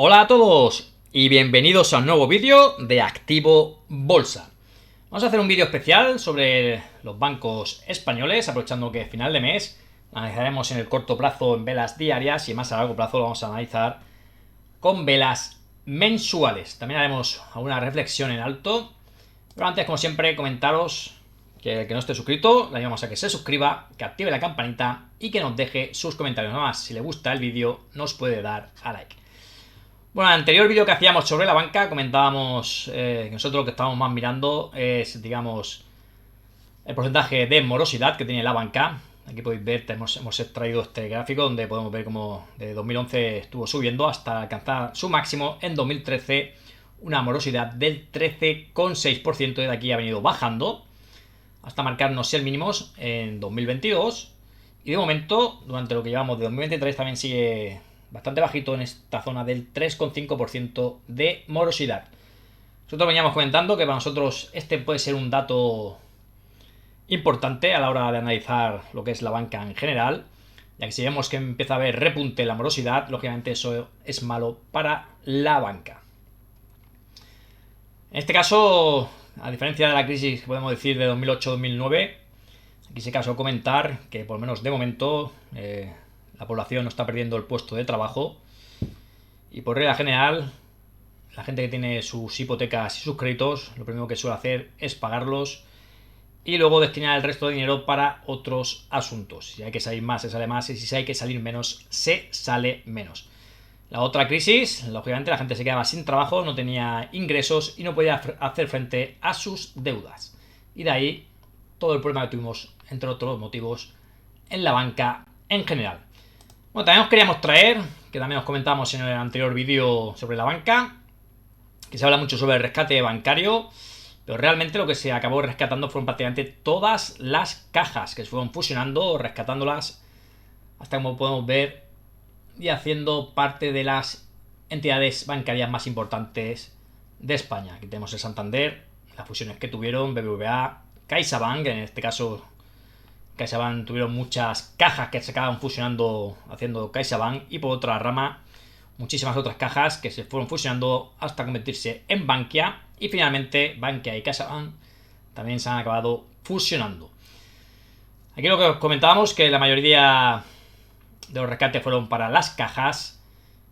Hola a todos y bienvenidos a un nuevo vídeo de Activo Bolsa. Vamos a hacer un vídeo especial sobre los bancos españoles, aprovechando que es final de mes. Analizaremos en el corto plazo en velas diarias y más a largo plazo lo vamos a analizar con velas mensuales. También haremos alguna reflexión en alto. Pero antes, como siempre, comentaros que el que no esté suscrito, le animamos a que se suscriba, que active la campanita y que nos deje sus comentarios. Nada más, si le gusta el vídeo, nos puede dar a like. Bueno, en el anterior vídeo que hacíamos sobre la banca comentábamos que nosotros lo que estábamos más mirando es, digamos, el porcentaje de morosidad que tiene la banca. Aquí podéis ver, hemos extraído este gráfico donde podemos ver cómo de 2011 estuvo subiendo hasta alcanzar su máximo en 2013, una morosidad del 13,6%, y de aquí ha venido bajando hasta marcarnos el mínimo en 2022. Y de momento, durante lo que llevamos de 2023, también sigue bastante bajito en esta zona del 3,5% de morosidad. Nosotros veníamos comentando que para nosotros este puede ser un dato importante a la hora de analizar lo que es la banca en general, ya que si vemos que empieza a haber repunte en la morosidad, lógicamente eso es malo para la banca. En este caso, a diferencia de la crisis que podemos decir de 2008-2009, aquí se caso comentar que por lo menos de momento la población no está perdiendo el puesto de trabajo y por regla general la gente que tiene sus hipotecas y sus créditos lo primero que suele hacer es pagarlos y luego destinar el resto de dinero para otros asuntos. Si hay que salir más, se sale más, y si hay que salir menos, se sale menos. La otra crisis, lógicamente la gente se quedaba sin trabajo, no tenía ingresos y no podía hacer frente a sus deudas. Y de ahí todo el problema que tuvimos, entre otros motivos, en la banca en general. Bueno, también os queríamos traer, que también os comentamos en el anterior vídeo sobre la banca, que se habla mucho sobre el rescate bancario, pero realmente lo que se acabó rescatando fueron prácticamente todas las cajas que se fueron fusionando, rescatándolas hasta, como podemos ver, y haciendo parte de las entidades bancarias más importantes de España. Aquí tenemos el Santander, las fusiones que tuvieron, BBVA, CaixaBank, en este caso CaixaBank tuvieron muchas cajas que se acaban fusionando haciendo CaixaBank, y por otra rama muchísimas otras cajas que se fueron fusionando hasta convertirse en Bankia, y finalmente Bankia y CaixaBank también se han acabado fusionando. Aquí lo que os comentábamos, que la mayoría de los rescates fueron para las cajas,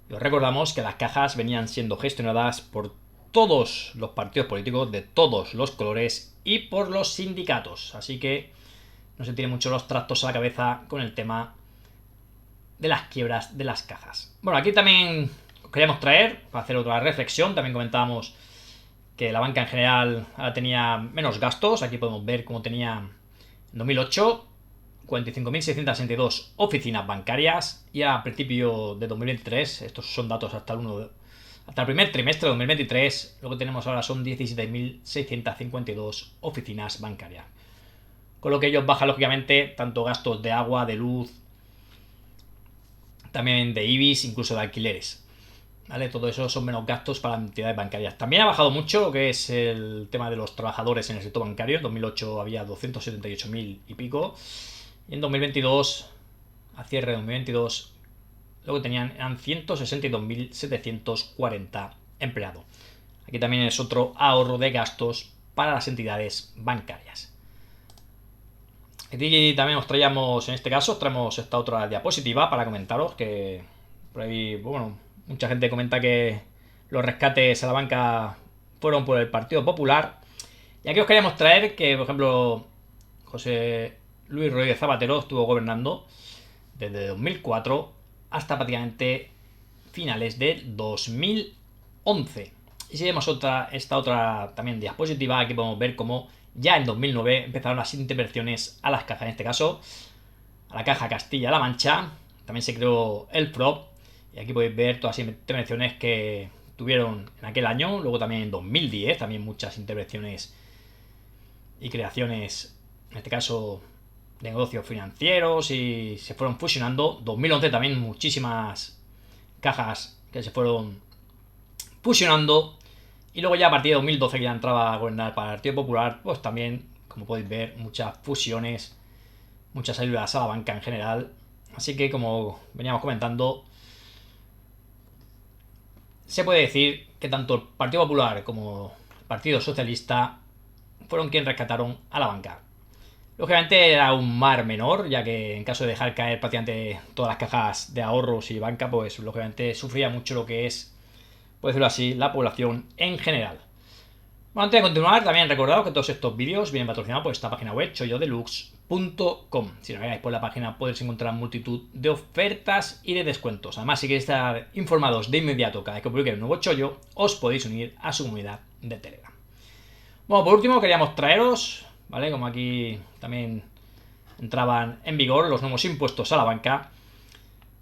y os recordamos que las cajas venían siendo gestionadas por todos los partidos políticos de todos los colores y por los sindicatos, así que no se tiene mucho los trastos a la cabeza con el tema de las quiebras de las cajas. Bueno, aquí también os queríamos traer, para hacer otra reflexión, también comentábamos que la banca en general tenía menos gastos. Aquí podemos ver cómo tenía en 2008 45.662 oficinas bancarias, y a principio de 2023, estos son datos hasta el primer trimestre de 2023, lo que tenemos ahora son 17.652 oficinas bancarias. Con lo que ellos bajan lógicamente tanto gastos de agua, de luz, también de IBIs, incluso de alquileres. ¿Vale? Todo eso son menos gastos para las entidades bancarias. También ha bajado mucho lo que es el tema de los trabajadores en el sector bancario. En 2008 había 278.000 y pico. Y en 2022, a cierre de 2022, lo que tenían eran 162.740 empleados. Aquí también es otro ahorro de gastos para las entidades bancarias. Aquí también os traíamos, en este caso, os traemos esta otra diapositiva para comentaros que por ahí, bueno, mucha gente comenta que los rescates a la banca fueron por el Partido Popular. Y aquí os queríamos traer que, por ejemplo, José Luis Rodríguez Zapatero estuvo gobernando desde 2004 hasta prácticamente finales del 2011. Y si vemos esta otra también diapositiva, aquí podemos ver cómo ya en 2009 empezaron las intervenciones a las cajas, en este caso a la caja Castilla-La Mancha. También se creó el FROB, y aquí podéis ver todas las intervenciones que tuvieron en aquel año. Luego también en 2010, también muchas intervenciones y creaciones, en este caso de negocios financieros, y se fueron fusionando. 2011 también muchísimas cajas que se fueron fusionando. Y luego ya a partir de 2012, que ya entraba a gobernar para el Partido Popular, pues también, como podéis ver, muchas fusiones, muchas ayudas a la banca en general. Así que, como veníamos comentando, se puede decir que tanto el Partido Popular como el Partido Socialista fueron quienes rescataron a la banca. Lógicamente era un mar menor, ya que en caso de dejar caer prácticamente todas las cajas de ahorros y banca, pues lógicamente sufría mucho lo que es, por decirlo así, la población en general. Bueno, antes de continuar, también recordad que todos estos vídeos vienen patrocinados por esta página web, chollodeluxe.com. Si navegáis por la página podéis encontrar multitud de ofertas y de descuentos. Además, si queréis estar informados de inmediato cada vez que publique un nuevo chollo, os podéis unir a su comunidad de Telegram. Bueno, por último queríamos traeros, ¿vale? Como aquí también entraban en vigor los nuevos impuestos a la banca,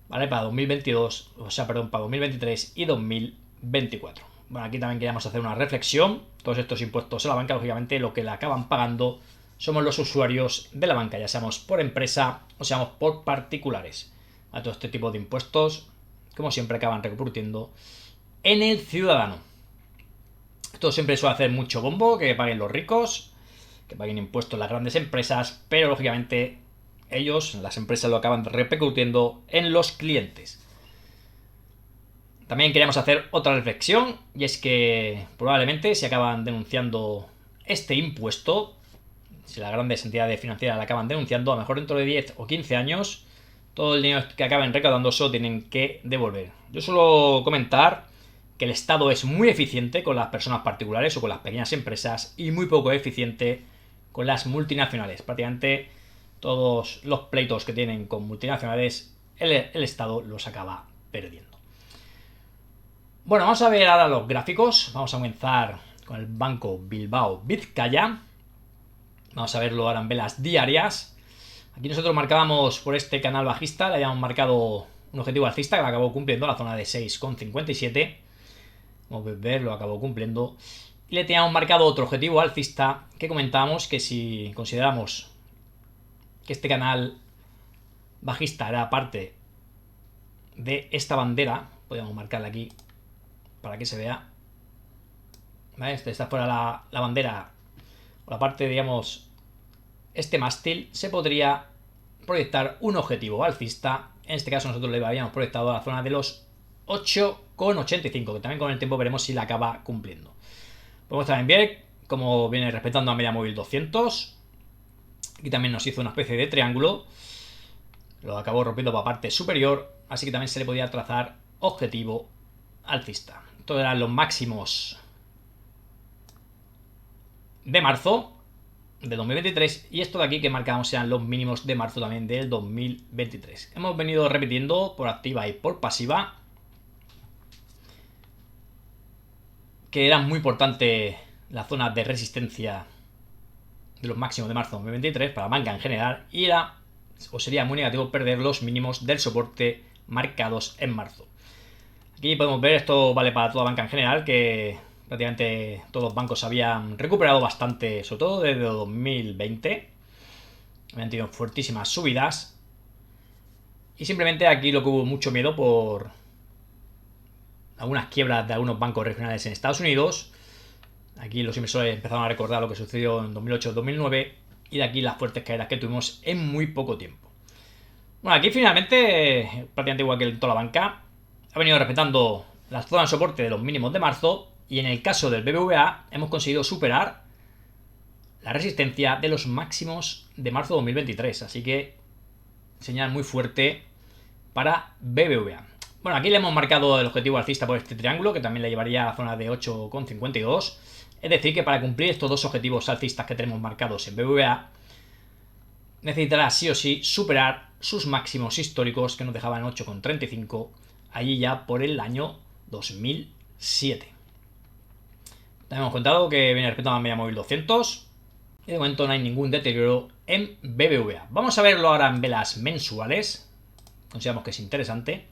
¿vale? Para 2022, para 2023 y 2024. Bueno, aquí también queríamos hacer una reflexión. Todos estos impuestos a la banca, lógicamente, lo que la acaban pagando somos los usuarios de la banca, ya seamos por empresa o seamos por particulares. A todo este tipo de impuestos, como siempre, acaban repercutiendo en el ciudadano. Esto siempre suele hacer mucho bombo, que paguen los ricos, que paguen impuestos las grandes empresas, pero lógicamente ellos, las empresas, lo acaban repercutiendo en los clientes. También queríamos hacer otra reflexión, y es que probablemente se acaban denunciando este impuesto, si las grandes entidades financieras la acaban denunciando, a lo mejor dentro de 10 o 15 años, todo el dinero que acaben recaudando solo tienen que devolver. Yo suelo comentar que el Estado es muy eficiente con las personas particulares o con las pequeñas empresas y muy poco eficiente con las multinacionales. Prácticamente todos los pleitos que tienen con multinacionales, el Estado los acaba perdiendo. Bueno, vamos a ver ahora los gráficos. Vamos a comenzar con el Banco Bilbao Vizcaya. Vamos a verlo ahora en velas diarias. Aquí nosotros marcábamos por este canal bajista, le habíamos marcado un objetivo alcista que lo acabó cumpliendo, la zona de 6,57. Como podéis ver, lo acabó cumpliendo. Y le teníamos marcado otro objetivo alcista que comentábamos que si consideramos que este canal bajista era parte de esta bandera, podríamos marcarla aquí para que se vea, ¿vale? Esta fuera la bandera o la parte, digamos, este mástil, se podría proyectar un objetivo alcista. En este caso nosotros le habíamos proyectado a la zona de los 8,85, que también con el tiempo veremos si la acaba cumpliendo. Podemos también ver cómo viene respetando a media móvil 200. Aquí también nos hizo una especie de triángulo, lo acabó rompiendo para la parte superior, así que también se le podía trazar objetivo alcista. Estos eran los máximos de marzo de 2023 y esto de aquí que marcamos eran los mínimos de marzo también del 2023. Hemos venido repitiendo por activa y por pasiva que era muy importante la zona de resistencia de los máximos de marzo de 2023 para la banca en general, y era o sería muy negativo perder los mínimos del soporte marcados en marzo. Aquí podemos ver, esto vale para toda banca en general, que prácticamente todos los bancos habían recuperado bastante, sobre todo desde 2020. Habían tenido fuertísimas subidas. Y simplemente aquí lo que hubo mucho miedo por algunas quiebras de algunos bancos regionales en Estados Unidos. Aquí los inversores empezaron a recordar lo que sucedió en 2008-2009 y de aquí las fuertes caídas que tuvimos en muy poco tiempo. Bueno, aquí finalmente, prácticamente igual que en toda la banca, ha venido respetando las zonas de soporte de los mínimos de marzo, y en el caso del BBVA hemos conseguido superar la resistencia de los máximos de marzo de 2023, así que señal muy fuerte para BBVA. Bueno, aquí le hemos marcado el objetivo alcista por este triángulo, que también le llevaría a la zona de 8,52. Es decir, que para cumplir estos dos objetivos alcistas que tenemos marcados en BBVA, necesitará sí o sí superar sus máximos históricos que nos dejaban 8,35 allí ya por el año 2007. También hemos contado que viene respetando la media móvil 200 y de momento no hay ningún deterioro en BBVA. Vamos a verlo ahora en velas mensuales. Consideramos que es interesante.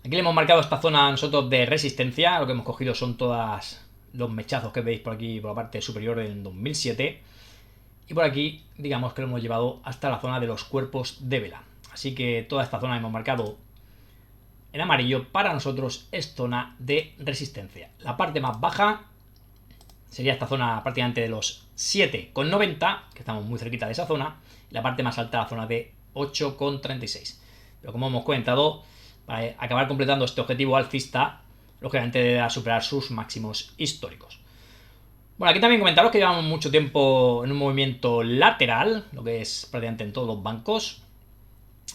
Aquí le hemos marcado esta zona nosotros de resistencia. Lo que hemos cogido son todos los mechazos que veis por aquí, por la parte superior del 2007. Y por aquí, digamos que lo hemos llevado hasta la zona de los cuerpos de vela. Así que toda esta zona hemos marcado en amarillo. Para nosotros es zona de resistencia. La parte más baja sería esta zona prácticamente de los 7,90, que estamos muy cerquita de esa zona. Y la parte más alta, la zona de 8,36. Pero como hemos comentado, para acabar completando este objetivo alcista, lógicamente deberá superar sus máximos históricos. Bueno, aquí también comentaros que llevamos mucho tiempo en un movimiento lateral, lo que es prácticamente en todos los bancos.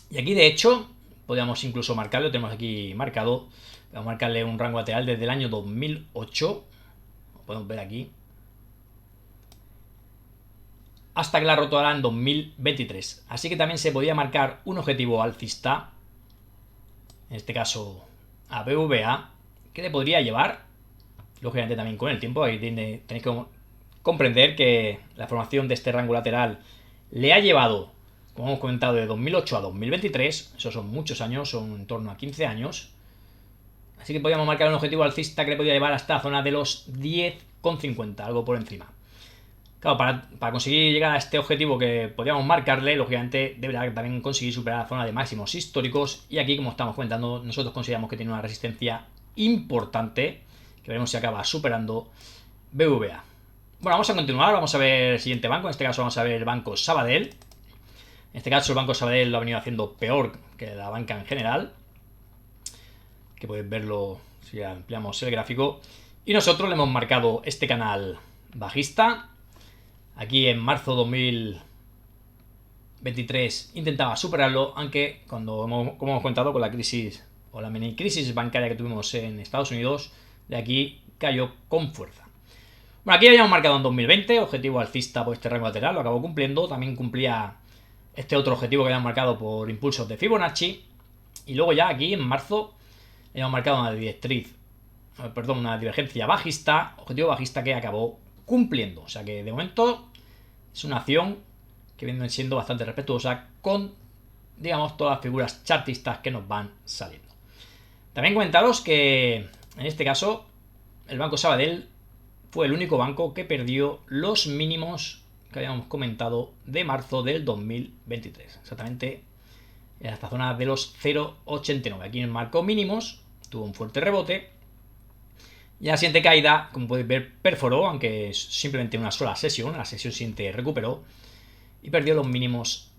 Y aquí, de hecho, podríamos incluso marcarlo, tenemos aquí marcado, vamos a marcarle un rango lateral desde el año 2008, lo podemos ver aquí, hasta que la roto ahora en 2023. Así que también se podía marcar un objetivo alcista, en este caso a BVA, que le podría llevar, lógicamente también con el tiempo. Ahí tenéis que comprender que la formación de este rango lateral le ha llevado, como hemos comentado, de 2008 a 2023. Esos son muchos años, son en torno a 15 años. Así que podríamos marcar un objetivo alcista que le podría llevar hasta la zona de los 10,50, algo por encima. Claro, para conseguir llegar a este objetivo que podríamos marcarle, lógicamente deberá también conseguir superar la zona de máximos históricos. Y aquí, como estamos comentando, nosotros consideramos que tiene una resistencia importante, que veremos si acaba superando BVA. Bueno, vamos a continuar, vamos a ver el siguiente banco. En este caso vamos a ver el Banco Sabadell. En este caso el Banco Sabadell lo ha venido haciendo peor que la banca en general, que podéis verlo si ampliamos el gráfico. Y nosotros le hemos marcado este canal bajista. Aquí en marzo 2023 intentaba superarlo, aunque como hemos contado con la crisis o la mini crisis bancaria que tuvimos en Estados Unidos, de aquí cayó con fuerza. Bueno, aquí habíamos marcado en 2020 objetivo alcista por este rango lateral, lo acabó cumpliendo. También cumplía este otro objetivo que habíamos marcado por impulsos de Fibonacci. Y luego ya aquí en marzo habíamos marcado una divergencia bajista, objetivo bajista que acabó cumpliendo. O sea que de momento es una acción que viene siendo bastante respetuosa con, digamos, todas las figuras chartistas que nos van saliendo. También comentaros que en este caso el Banco Sabadell fue el único banco que perdió los mínimos que habíamos comentado de marzo del 2023. Exactamente en esta zona de los 0,89. Aquí marcó mínimos, tuvo un fuerte rebote. Y la siguiente caída, como podéis ver, perforó, aunque es simplemente una sola sesión. La sesión siguiente recuperó y perdió los mínimos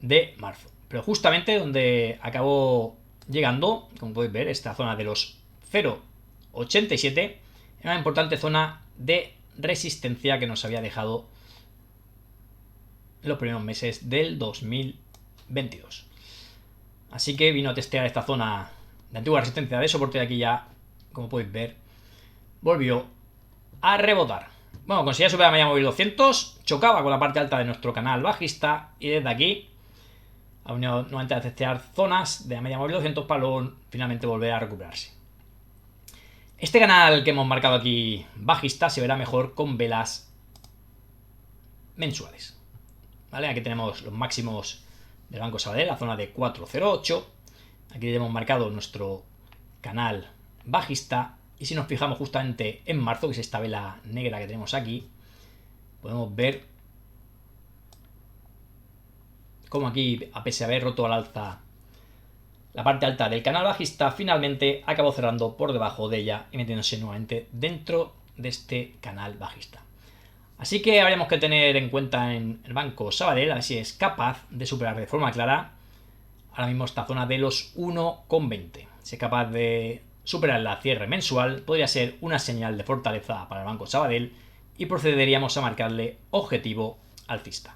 de marzo. Pero justamente donde acabó llegando, como podéis ver, esta zona de los 0,87, era una importante zona de resistencia que nos había dejado en los primeros meses del 2022. Así que vino a testear esta zona de antigua resistencia de soporte de aquí ya, como podéis ver, volvió a rebotar. Bueno, conseguía subir a media móvil 200, chocaba con la parte alta de nuestro canal bajista y desde aquí ha venido nuevamente a testear zonas de la media móvil 200 para luego finalmente volver a recuperarse. Este canal que hemos marcado aquí bajista se verá mejor con velas mensuales. ¿Vale? Aquí tenemos los máximos del Banco Sabadell, la zona de 408. Aquí hemos marcado nuestro canal bajista. Y si nos fijamos justamente en marzo, que es esta vela negra que tenemos aquí, podemos ver cómo aquí, a pesar de haber roto al alza la parte alta del canal bajista, finalmente acabó cerrando por debajo de ella y metiéndose nuevamente dentro de este canal bajista. Así que habremos que tener en cuenta en el Banco Sabadell, a ver si es capaz de superar de forma clara ahora mismo esta zona de los 1,20. Si es capaz de superar la cierre mensual, podría ser una señal de fortaleza para el Banco Sabadell y procederíamos a marcarle objetivo alcista.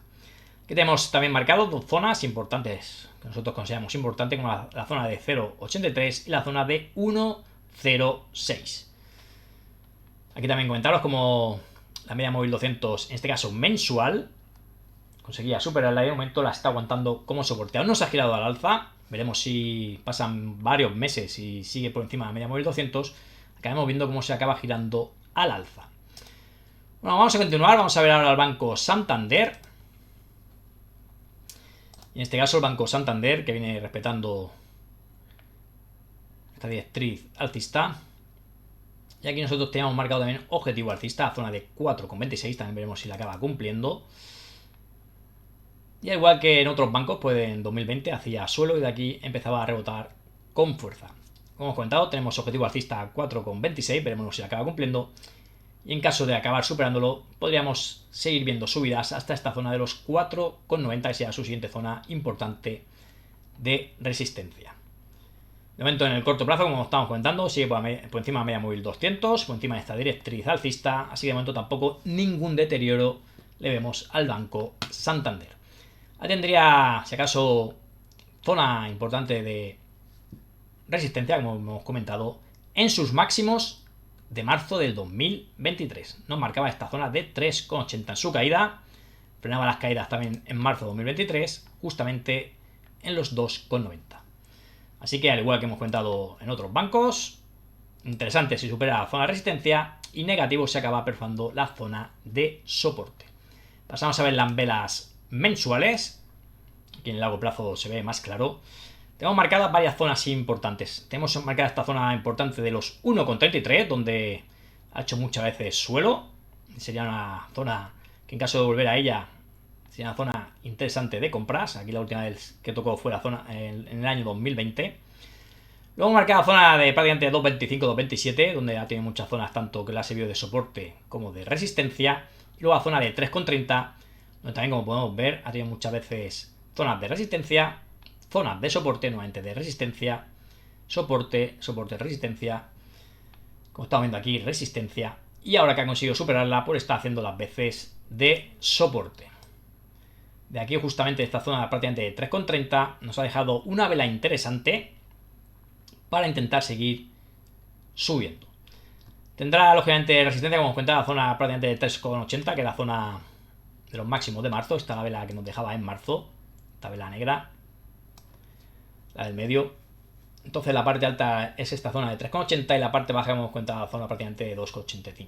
Aquí tenemos también marcado dos zonas importantes que nosotros consideramos importantes, como la zona de 0,83 y la zona de 1,06. Aquí también comentaros como la media móvil 200, en este caso mensual, conseguía superarla y de momento la está aguantando como soporte. Aún no se ha girado al alza. Veremos si pasan varios meses y sigue por encima de la media móvil 200. Acabamos viendo cómo se acaba girando al alza. Bueno, vamos a continuar. Vamos a ver ahora al Banco Santander. Y en este caso el Banco Santander, que viene respetando esta directriz alcista. Y aquí nosotros teníamos marcado también objetivo alcista, zona de 4,26. También veremos si la acaba cumpliendo. Y al igual que en otros bancos, pues en 2020 hacía suelo y de aquí empezaba a rebotar con fuerza. Como hemos comentado, tenemos objetivo alcista 4,26, veremos si la acaba cumpliendo. Y en caso de acabar superándolo, podríamos seguir viendo subidas hasta esta zona de los 4,90, que sea su siguiente zona importante de resistencia. De momento, en el corto plazo, como estamos comentando, sigue por encima de media móvil 200, por encima de esta directriz alcista, así que de momento tampoco ningún deterioro le vemos al Banco Santander. Ahí tendría, si acaso, zona importante de resistencia, como hemos comentado, en sus máximos de marzo del 2023. Nos marcaba esta zona de 3,80 en su caída, frenaba las caídas también en marzo de 2023, justamente en los 2,90. Así que, al igual que hemos comentado en otros bancos, interesante si supera la zona de resistencia y negativo si acaba perforando la zona de soporte. Pasamos a ver las velas mensuales. Aquí en el largo plazo se ve más claro. Tenemos marcadas varias zonas importantes. Tenemos marcada esta zona importante de los 1,33, donde ha hecho muchas veces suelo. Sería una zona que, en caso de volver a ella, sería una zona interesante de compras. Aquí la última vez que tocó fue la zona en el año 2020. Luego marcada la zona de prácticamente 2,25-2,27, donde ha tenido muchas zonas tanto que la ha servido de soporte como de resistencia. Y luego la zona de 3,30, donde también, como podemos ver, ha tenido muchas veces zonas de resistencia, zonas de soporte, nuevamente de resistencia, soporte, soporte, resistencia. Como estamos viendo aquí, resistencia. Y ahora que ha conseguido superarla, pues está haciendo las veces de soporte. De aquí, justamente esta zona prácticamente de 3,30, nos ha dejado una vela interesante para intentar seguir subiendo. Tendrá, lógicamente, resistencia, como os comentaba, la zona prácticamente de 3,80, que es la zona de los máximos de marzo. Esta es la vela que nos dejaba en marzo, esta vela negra, la del medio. Entonces la parte alta es esta zona de 3,80 y la parte baja, hemos comentado, la zona prácticamente de 2,85.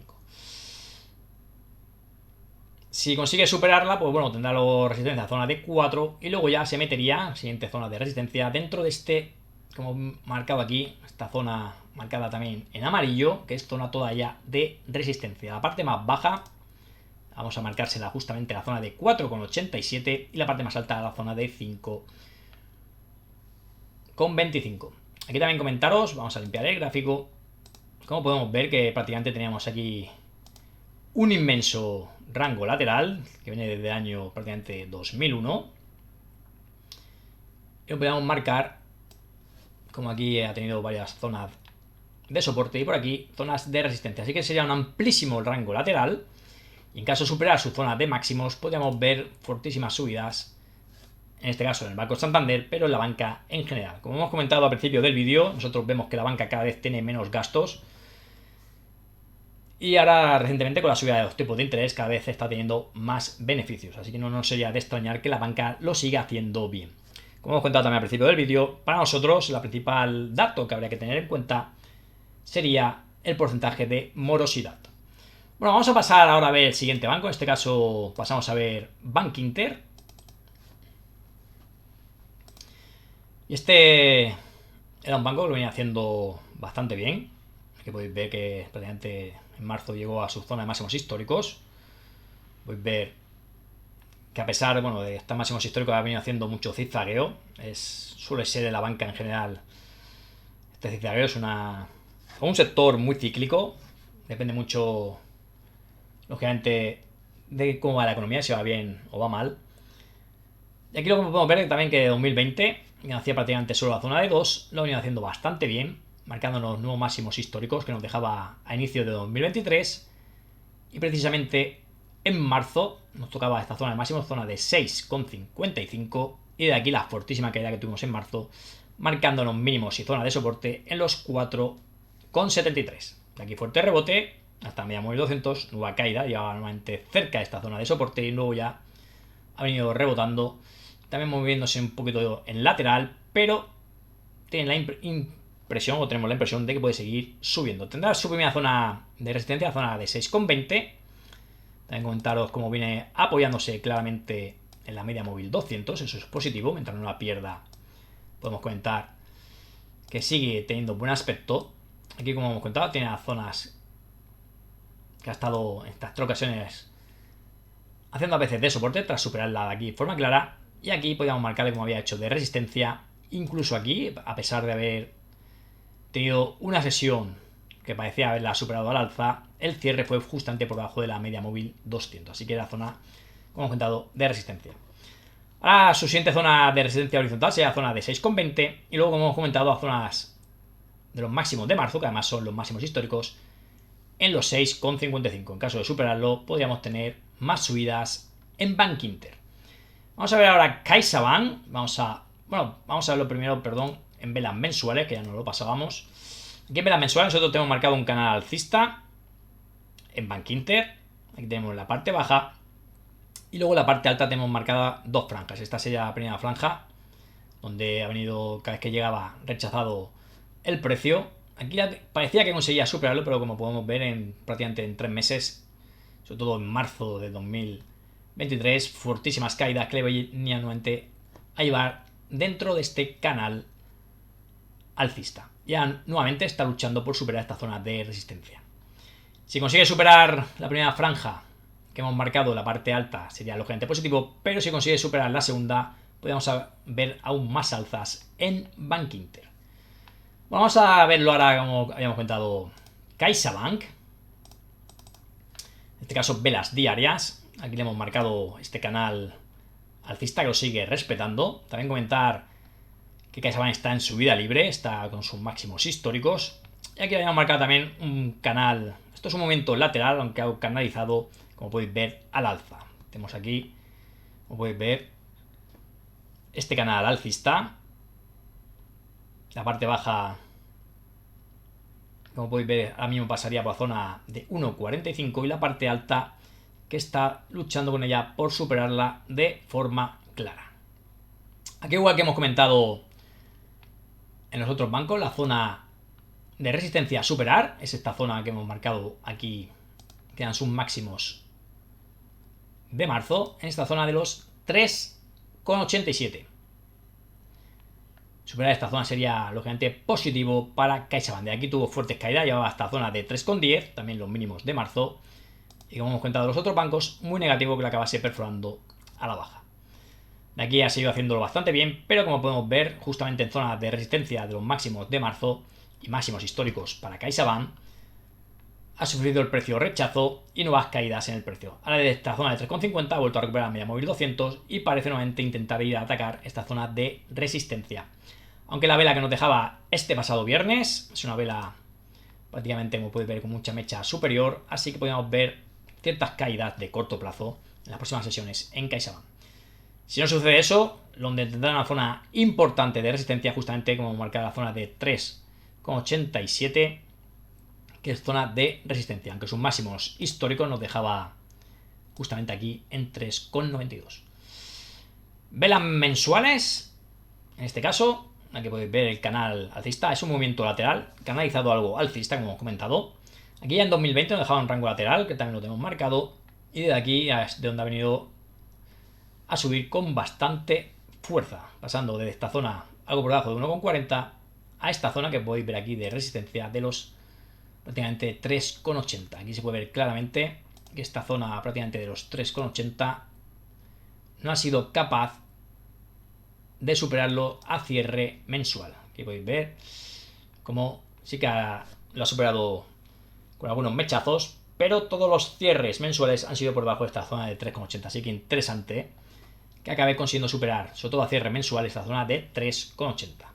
Si consigue superarla, pues bueno, tendrá luego resistencia a zona de 4 y luego ya se metería, siguiente zona de resistencia, dentro de este, como marcado aquí, esta zona marcada también en amarillo, que es zona todavía de resistencia. La parte más baja, vamos a marcársela justamente la zona de 4,87 y la parte más alta la zona de 5,25. Aquí también comentaros, vamos a limpiar el gráfico. Como podemos ver que prácticamente teníamos aquí un inmenso rango lateral que viene desde el año prácticamente 2001. Y lo podemos marcar como aquí ha tenido varias zonas de soporte y por aquí zonas de resistencia. Así que sería un amplísimo rango lateral. Y en caso de superar su zona de máximos, podríamos ver fortísimas subidas, en este caso en el Banco Santander, pero en la banca en general. Como hemos comentado al principio del vídeo, nosotros vemos que la banca cada vez tiene menos gastos. Y ahora, recientemente, con la subida de los tipos de interés, cada vez está teniendo más beneficios. Así que no nos sería de extrañar que la banca lo siga haciendo bien. Como hemos contado también al principio del vídeo, para nosotros el principal dato que habría que tener en cuenta sería el porcentaje de morosidad. Bueno, vamos a pasar ahora a ver el siguiente banco. En este caso pasamos a ver Bankinter. Y este era un banco que lo venía haciendo bastante bien. Aquí podéis ver que prácticamente en marzo llegó a su zona de máximos históricos. Podéis ver que a pesar, bueno, de estar máximos históricos ha venido haciendo mucho zigzagueo. Suele ser en la banca en general. Este zigzagueo es un sector muy cíclico. Depende mucho, lógicamente, de cómo va la economía, si va bien o va mal. Y aquí lo que podemos ver también que 2020 hacía prácticamente solo la zona de 2, lo ha venido haciendo bastante bien, marcando los nuevos máximos históricos que nos dejaba a inicio de 2023. Y precisamente en marzo nos tocaba esta zona de máximos, zona de 6,55, y de aquí la fortísima caída que tuvimos en marzo, marcando los mínimos y zona de soporte en los 4,73. De aquí fuerte rebote hasta media móvil 200, nueva caída, llevaba normalmente cerca de esta zona de soporte y luego ya ha venido rebotando, también moviéndose un poquito en lateral, pero tienen la impresión, o tenemos la impresión de que puede seguir subiendo. Tendrá su primera zona de resistencia, la zona de 6,20. También comentaros cómo viene apoyándose claramente en la media móvil 200, eso es positivo, mientras no la pierda podemos comentar que sigue teniendo buen aspecto. Aquí, como hemos contado, tiene las zonas que ha estado en estas 3 ocasiones haciendo a veces de soporte tras superarla de aquí de forma clara. Y aquí podíamos marcarle como había hecho de resistencia. Incluso aquí, a pesar de haber tenido una sesión que parecía haberla superado al alza, el cierre fue justamente por debajo de la media móvil 200. Así que era zona, como hemos comentado, de resistencia. Ahora su siguiente zona de resistencia horizontal sería la zona de 6,20. Y luego, como hemos comentado, a zonas de los máximos de marzo, que además son los máximos históricos, en los 6,55. En caso de superarlo, podríamos tener más subidas en Bank Inter. Vamos a ver ahora CaixaBank. Vamos a verlo primero, perdón, en velas mensuales, que ya nos lo pasábamos. Aquí en velas mensuales nosotros tenemos marcado un canal alcista en Bank Inter. Aquí tenemos la parte baja. Y luego en la parte alta tenemos marcada dos franjas. Esta sería la primera franja, donde ha venido, cada vez que llegaba, rechazado el precio. Aquí ya parecía que conseguía superarlo, pero como podemos ver, prácticamente en 3 meses, sobre todo en marzo de 2023, fortísimas caídas que le venían nuevamente a llevar dentro de este canal alcista. Ya nuevamente está luchando por superar esta zona de resistencia. Si consigue superar la primera franja que hemos marcado, la parte alta, sería lógicamente positivo, pero si consigue superar la segunda, podemos ver aún más alzas en Bank Inter. Bueno, vamos a verlo ahora, como habíamos comentado, CaixaBank. En este caso, velas diarias. Aquí le hemos marcado este canal alcista que lo sigue respetando. También comentar que CaixaBank está en subida libre, está con sus máximos históricos. Y aquí le habíamos marcado también un canal. Esto es un movimiento lateral, aunque ha canalizado, como podéis ver, al alza. Tenemos aquí, como podéis ver, este canal alcista. La parte baja, como podéis ver, ahora mismo pasaría por la zona de 1,45 y la parte alta que está luchando con ella por superarla de forma clara. Aquí, igual que hemos comentado en los otros bancos, la zona de resistencia a superar es esta zona que hemos marcado aquí, que dan sus máximos de marzo, en esta zona de los 3,87. Superar esta zona sería lógicamente positivo para CaixaBank. De aquí tuvo fuertes caídas, llevaba hasta zona de 3,10, también los mínimos de marzo. Y como hemos comentado los otros bancos, muy negativo que la acabase perforando a la baja. De aquí ha seguido haciéndolo bastante bien, pero como podemos ver, justamente en zona de resistencia de los máximos de marzo y máximos históricos para CaixaBank, ha sufrido el precio rechazo y nuevas caídas en el precio. Ahora de esta zona de 3,50 ha vuelto a recuperar la media móvil 200 y parece nuevamente intentar ir a atacar esta zona de resistencia. Aunque la vela que nos dejaba este pasado viernes es una vela prácticamente, como podéis ver, con mucha mecha superior, así que podemos ver ciertas caídas de corto plazo en las próximas sesiones en CaixaBank. Si no sucede eso, donde tendrá una zona importante de resistencia, justamente como marcar la zona de 3,87, que es zona de resistencia, aunque sus máximos históricos nos dejaba justamente aquí en 3,92. Velas mensuales, en este caso, aquí podéis ver el canal alcista, es un movimiento lateral, canalizado algo alcista, como hemos comentado. Aquí ya en 2020 nos dejaba un rango lateral, que también lo tenemos marcado, y de aquí es de donde ha venido a subir con bastante fuerza, pasando desde esta zona algo por debajo de 1,40 a esta zona que podéis ver aquí de resistencia de los prácticamente 3,80. Aquí se puede ver claramente que esta zona prácticamente de los 3,80 no ha sido capaz de superarlo a cierre mensual. Aquí podéis ver como sí que lo ha superado con algunos mechazos, pero todos los cierres mensuales han sido por debajo de esta zona de 3,80. Así que interesante que acabe consiguiendo superar, sobre todo a cierre mensual, esta zona de 3,80.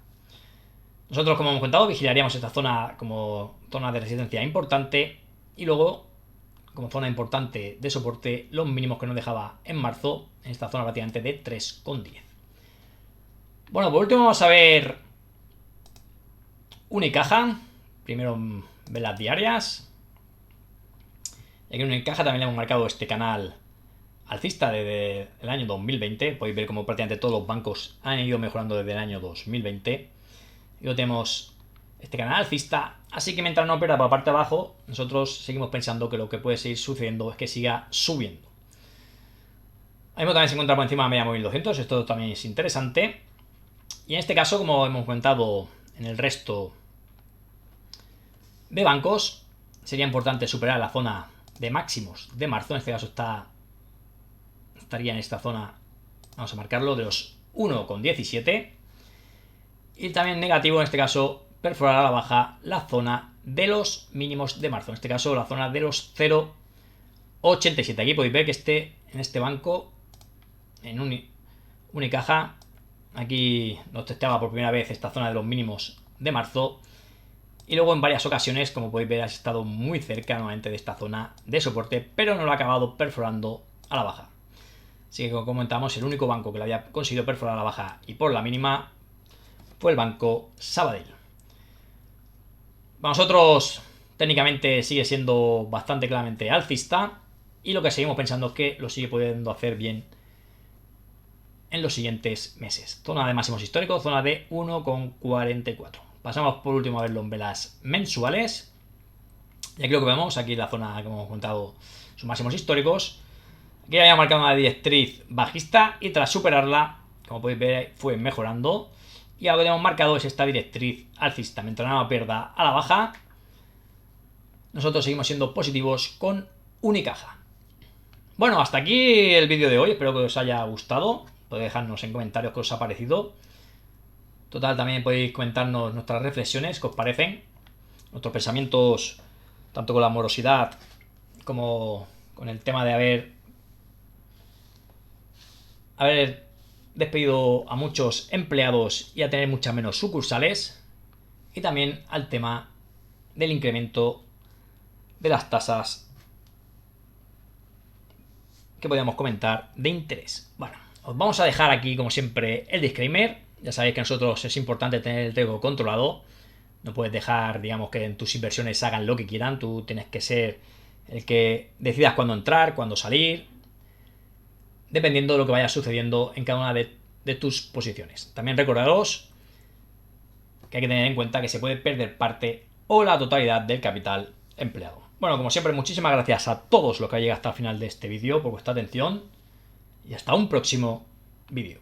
Nosotros, como hemos contado, vigilaríamos esta zona como zona de resistencia importante y luego, como zona importante de soporte, los mínimos que nos dejaba en marzo, en esta zona prácticamente de 3,10. Bueno, por último vamos a ver Unicaja. Primero velas diarias. Y aquí en Unicaja también le hemos marcado este canal alcista desde el año 2020. Podéis ver como prácticamente todos los bancos han ido mejorando desde el año 2020. Y luego tenemos este canal alcista. Así que mientras no opera por la parte de abajo, nosotros seguimos pensando que lo que puede seguir sucediendo es que siga subiendo. Ahí mismo también se encuentra por encima de la media móvil 200. Esto también es interesante. Y en este caso, como hemos comentado en el resto de bancos, sería importante superar la zona de máximos de marzo. En este caso estaría en esta zona, vamos a marcarlo, de los 1,17. Y también negativo en este caso, perforar a la baja la zona de los mínimos de marzo. En este caso la zona de los 0,87. Aquí podéis ver que en este banco, en Unicaja, aquí nos testeaba por primera vez esta zona de los mínimos de marzo. Y luego en varias ocasiones, como podéis ver, ha estado muy cerca nuevamente de esta zona de soporte, pero no lo ha acabado perforando a la baja. Así que como comentamos, el único banco que lo había conseguido perforar a la baja y por la mínima fue el Banco Sabadell. Para nosotros técnicamente sigue siendo bastante claramente alcista y lo que seguimos pensando es que lo sigue pudiendo hacer bien en los siguientes meses. Zona de máximos históricos, zona de 1,44. Pasamos por último a verlo en velas mensuales. Y aquí lo que vemos, aquí la zona que hemos contado sus máximos históricos. Aquí había marcado una directriz bajista y tras superarla, como podéis ver, fue mejorando. Y ahora lo que tenemos marcado es esta directriz alcista. Mientras no pierda a la baja, nosotros seguimos siendo positivos con Unicaja. Bueno, hasta aquí el vídeo de hoy. Espero que os haya gustado. Podéis dejarnos en comentarios qué os ha parecido. Total, también podéis comentarnos nuestras reflexiones, qué os parecen, nuestros pensamientos, tanto con la morosidad como con el tema de haber despedido a muchos empleados y a tener muchas menos sucursales, y también al tema del incremento de las tasas que podríamos comentar de interés. Bueno, os vamos a dejar aquí como siempre el disclaimer. Ya sabéis que a nosotros es importante tener el riesgo controlado. No puedes dejar, digamos, que en tus inversiones hagan lo que quieran. Tú tienes que ser el que decidas cuándo entrar, cuándo salir, dependiendo de lo que vaya sucediendo en cada una de tus posiciones. También recordaros que hay que tener en cuenta que se puede perder parte o la totalidad del capital empleado. Bueno, como siempre, muchísimas gracias a todos los que han llegado hasta el final de este vídeo por vuestra atención y hasta un próximo vídeo.